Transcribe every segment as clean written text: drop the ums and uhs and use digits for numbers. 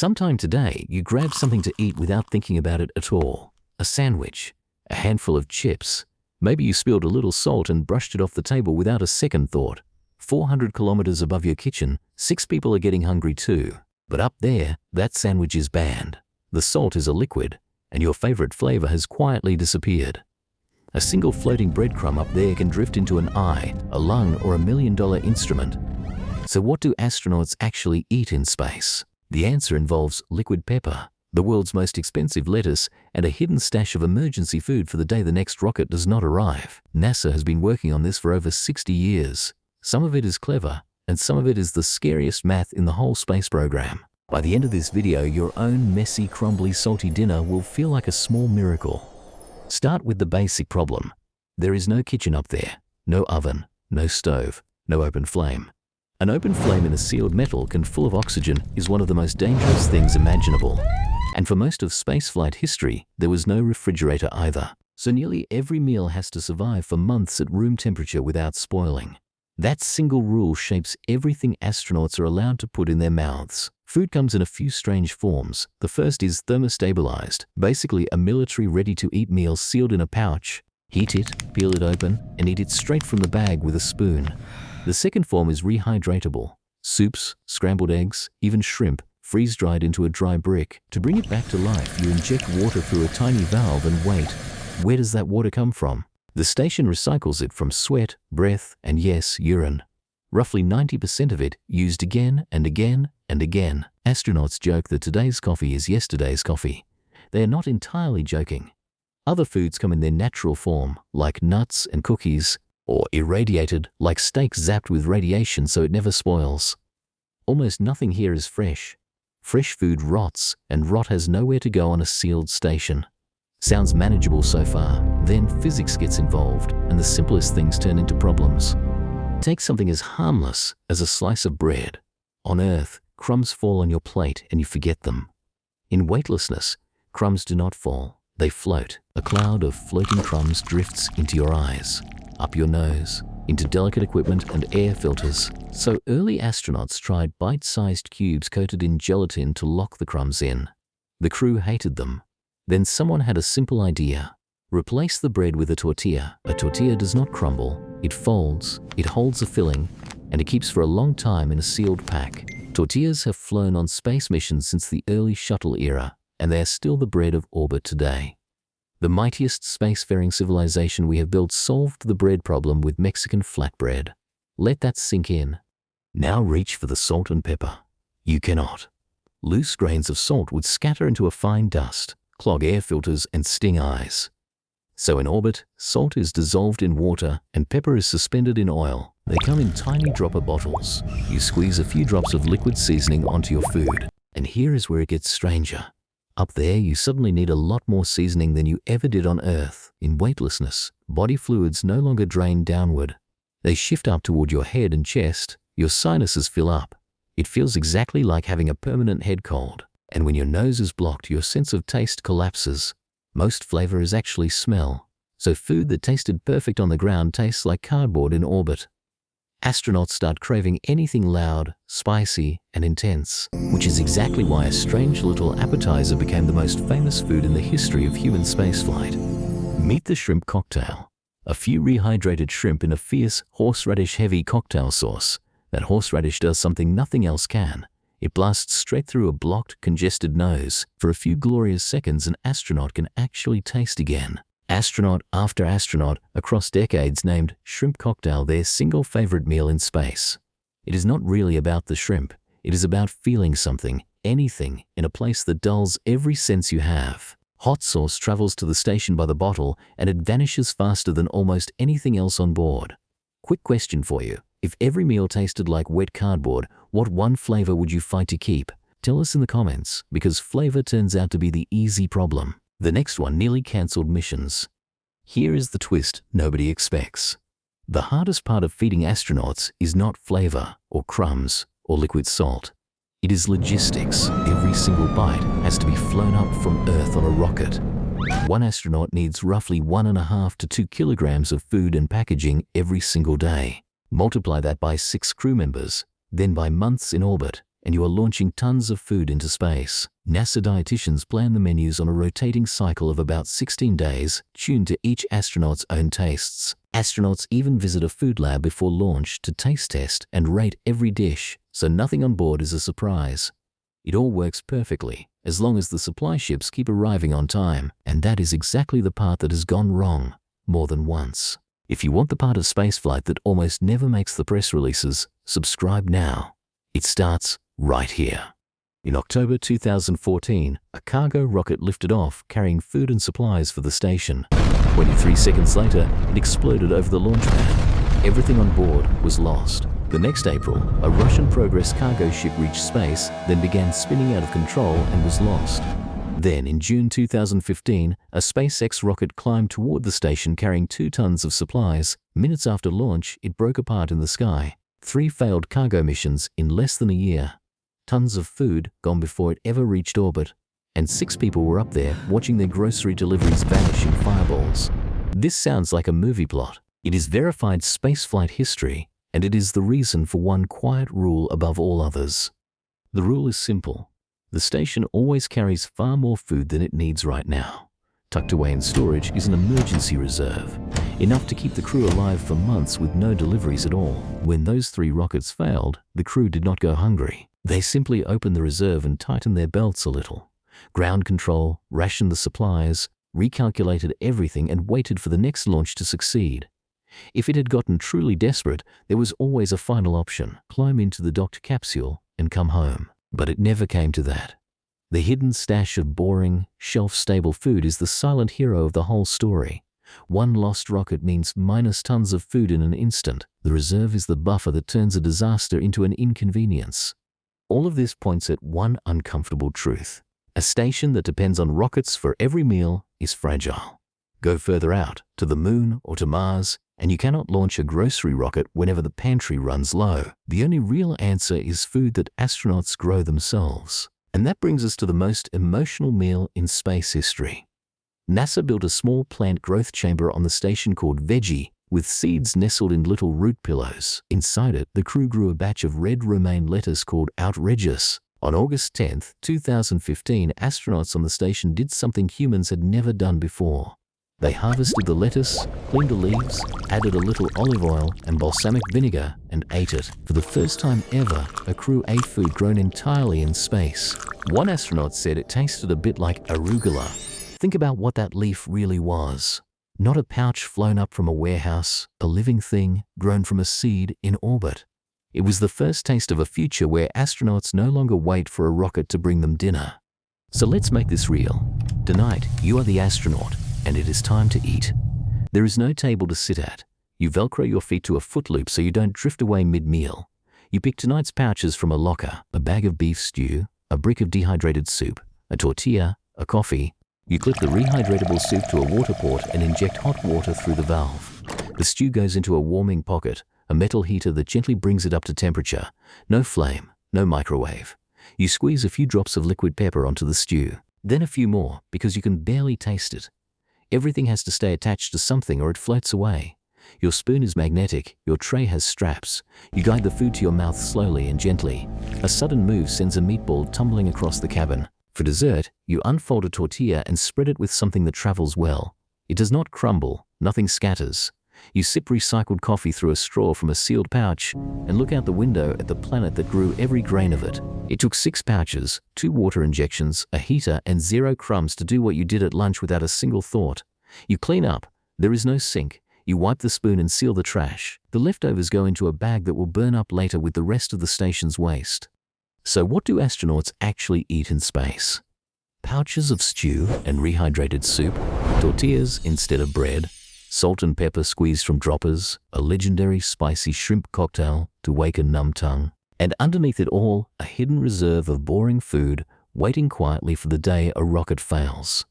Sometime today, you grab something to eat without thinking about it at all. A sandwich, a handful of chips. Maybe you spilled a little salt and brushed it off the table without a second thought. 400 kilometers above your kitchen, 6 people are getting hungry too. But up there, that sandwich is banned. The salt is a liquid, and your favorite flavor has quietly disappeared. A single floating breadcrumb up there can drift into an eye, a lung, or $1 million instrument. So what do astronauts actually eat in space? The answer involves liquid pepper, the world's most expensive lettuce, and a hidden stash of emergency food for the day the next rocket does not arrive. NASA has been working on this for over 60 years. Some of it is clever, and some of it is the scariest math in the whole space program. By the end of this video, your own messy, crumbly, salty dinner will feel like a small miracle. Start with the basic problem. There is no kitchen up there, no oven, no stove, no open flame. An open flame in a sealed metal can full of oxygen is one of the most dangerous things imaginable. And for most of spaceflight history, there was no refrigerator either. So nearly every meal has to survive for months at room temperature without spoiling. That single rule shapes everything astronauts are allowed to put in their mouths. Food comes in a few strange forms. The first is thermostabilized, basically a military ready-to-eat meal sealed in a pouch. Heat it, peel it open, and eat it straight from the bag with a spoon. The second form is rehydratable. Soups, scrambled eggs, even shrimp, freeze-dried into a dry brick. To bring it back to life, you inject water through a tiny valve and wait. Where does that water come from? The station recycles it from sweat, breath, and yes, urine. Roughly 90% of it used again and again and again. Astronauts joke that today's coffee is yesterday's coffee. They are not entirely joking. Other foods come in their natural form, like nuts and cookies, or irradiated, like steak zapped with radiation so it never spoils. Almost nothing here is fresh. Fresh food rots, and rot has nowhere to go on a sealed station. Sounds manageable so far. Then physics gets involved, and the simplest things turn into problems. Take something as harmless as a slice of bread. On Earth, crumbs fall on your plate and you forget them. In weightlessness, crumbs do not fall. They float. A cloud of floating crumbs drifts into your eyes, up your nose, into delicate equipment and air filters. So early astronauts tried bite-sized cubes coated in gelatin to lock the crumbs in. The crew hated them. Then someone had a simple idea. Replace the bread with a tortilla. A tortilla does not crumble. It folds, it holds a filling, and it keeps for a long time in a sealed pack. Tortillas have flown on space missions since the early shuttle era, and they are still the bread of orbit today. The mightiest spacefaring civilization we have built solved the bread problem with Mexican flatbread. Let that sink in. Now reach for the salt and pepper. You cannot. Loose grains of salt would scatter into a fine dust, clog air filters, and sting eyes. So in orbit, salt is dissolved in water and pepper is suspended in oil. They come in tiny dropper bottles. You squeeze a few drops of liquid seasoning onto your food. And here is where it gets stranger. Up there, you suddenly need a lot more seasoning than you ever did on Earth. In weightlessness, body fluids no longer drain downward. They shift up toward your head and chest. Your sinuses fill up. It feels exactly like having a permanent head cold. And when your nose is blocked, your sense of taste collapses. Most flavor is actually smell. So food that tasted perfect on the ground tastes like cardboard in orbit. Astronauts start craving anything loud, spicy, and intense, which is exactly why a strange little appetizer became the most famous food in the history of human spaceflight. Meet the shrimp cocktail. A few rehydrated shrimp in a fierce, horseradish-heavy cocktail sauce. That horseradish does something nothing else can. It blasts straight through a blocked, congested nose. For a few glorious seconds, an astronaut can actually taste again. Astronaut after astronaut across decades named shrimp cocktail their single favorite meal in space. It is not really about the shrimp. It is about feeling something, anything, in a place that dulls every sense you have. Hot sauce travels to the station by the bottle and it vanishes faster than almost anything else on board. Quick question for you. If every meal tasted like wet cardboard, what one flavor would you fight to keep? Tell us in the comments, because flavor turns out to be the easy problem. The next one nearly cancelled missions. Here is the twist nobody expects. The hardest part of feeding astronauts is not flavor or crumbs or liquid salt. It is logistics. Every single bite has to be flown up from Earth on a rocket. One astronaut needs roughly 1.5 to 2 kilograms of food and packaging every single day. Multiply that by 6 crew members, then by months in orbit, and you are launching tons of food into space. NASA dietitians plan the menus on a rotating cycle of about 16 days, tuned to each astronaut's own tastes. Astronauts even visit a food lab before launch to taste test and rate every dish, so nothing on board is a surprise. It all works perfectly, as long as the supply ships keep arriving on time, and that is exactly the part that has gone wrong more than once. If you want the part of spaceflight that almost never makes the press releases, subscribe now. It starts right here. In October 2014, a cargo rocket lifted off carrying food and supplies for the station. 23 seconds later, it exploded over the launch pad. Everything on board was lost. The next April, a Russian Progress cargo ship reached space, then began spinning out of control and was lost. Then, in June 2015, a SpaceX rocket climbed toward the station carrying 2 tons of supplies. Minutes after launch, it broke apart in the sky. 3 failed cargo missions in less than a year. Tons of food gone before it ever reached orbit. And 6 people were up there watching their grocery deliveries vanish in fireballs. This sounds like a movie plot. It is verified spaceflight history, and it is the reason for one quiet rule above all others. The rule is simple. The station always carries far more food than it needs right now. Tucked away in storage is an emergency reserve, enough to keep the crew alive for months with no deliveries at all. When those 3 rockets failed, the crew did not go hungry. They simply opened the reserve and tightened their belts a little. Ground control, rationed the supplies, recalculated everything and waited for the next launch to succeed. If it had gotten truly desperate, there was always a final option: climb into the docked capsule and come home. But it never came to that. The hidden stash of boring, shelf-stable food is the silent hero of the whole story. One lost rocket means minus tons of food in an instant. The reserve is the buffer that turns a disaster into an inconvenience. All of this points at one uncomfortable truth. A station that depends on rockets for every meal is fragile. Go further out, to the moon or to Mars, and you cannot launch a grocery rocket whenever the pantry runs low. The only real answer is food that astronauts grow themselves. And that brings us to the most emotional meal in space history. NASA built a small plant growth chamber on the station called Veggie, with seeds nestled in little root pillows. Inside it, the crew grew a batch of red romaine lettuce called outrageous. On August 10, 2015, astronauts on the station did something humans had never done before. They harvested the lettuce, cleaned the leaves, added a little olive oil and balsamic vinegar, and ate it. For the first time ever, a crew ate food grown entirely in space. One astronaut said it tasted a bit like arugula. Think about what that leaf really was. Not a pouch flown up from a warehouse, a living thing grown from a seed in orbit. It was the first taste of a future where astronauts no longer wait for a rocket to bring them dinner. So let's make this real. Tonight, you are the astronaut, and it is time to eat. There is no table to sit at. You velcro your feet to a foot loop so you don't drift away mid-meal. You pick tonight's pouches from a locker: a bag of beef stew, a brick of dehydrated soup, a tortilla, a coffee. You clip the rehydratable soup to a water port and inject hot water through the valve. The stew goes into a warming pocket, a metal heater that gently brings it up to temperature. No flame, no microwave. You squeeze a few drops of liquid pepper onto the stew, then a few more because you can barely taste it. Everything has to stay attached to something or it floats away. Your spoon is magnetic, your tray has straps. You guide the food to your mouth slowly and gently. A sudden move sends a meatball tumbling across the cabin. For dessert, you unfold a tortilla and spread it with something that travels well. It does not crumble, nothing scatters. You sip recycled coffee through a straw from a sealed pouch and look out the window at the planet that grew every grain of it. It took 6 pouches, 2 water injections, a heater, and 0 crumbs to do what you did at lunch without a single thought. You clean up. There is no sink. You wipe the spoon and seal the trash. The leftovers go into a bag that will burn up later with the rest of the station's waste. So what do astronauts actually eat in space? Pouches of stew and rehydrated soup, tortillas instead of bread, salt and pepper squeezed from droppers, a legendary spicy shrimp cocktail to wake a numb tongue, and underneath it all, a hidden reserve of boring food waiting quietly for the day a rocket fails.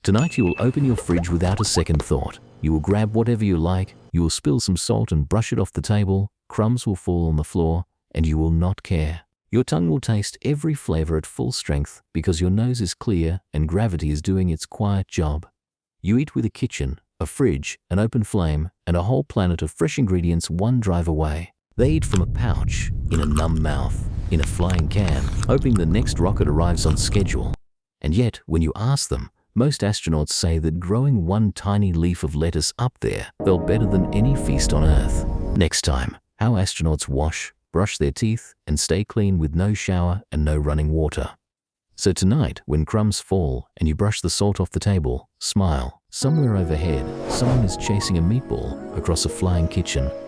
Tonight you will open your fridge without a second thought. You will grab whatever you like, you will spill some salt and brush it off the table, crumbs will fall on the floor, and you will not care. Your tongue will taste every flavor at full strength because your nose is clear and gravity is doing its quiet job. You eat with a kitchen, a fridge, an open flame, and a whole planet of fresh ingredients one drive away. They eat from a pouch, in a numb mouth. in a flying can, hoping the next rocket arrives on schedule. And yet, when you ask them, most astronauts say that growing one tiny leaf of lettuce up there felt better than any feast on Earth. Next time, how astronauts wash, brush their teeth, and stay clean with no shower and no running water. So tonight, when crumbs fall and you brush the salt off the table, smile. Somewhere overhead, someone is chasing a meatball across a flying kitchen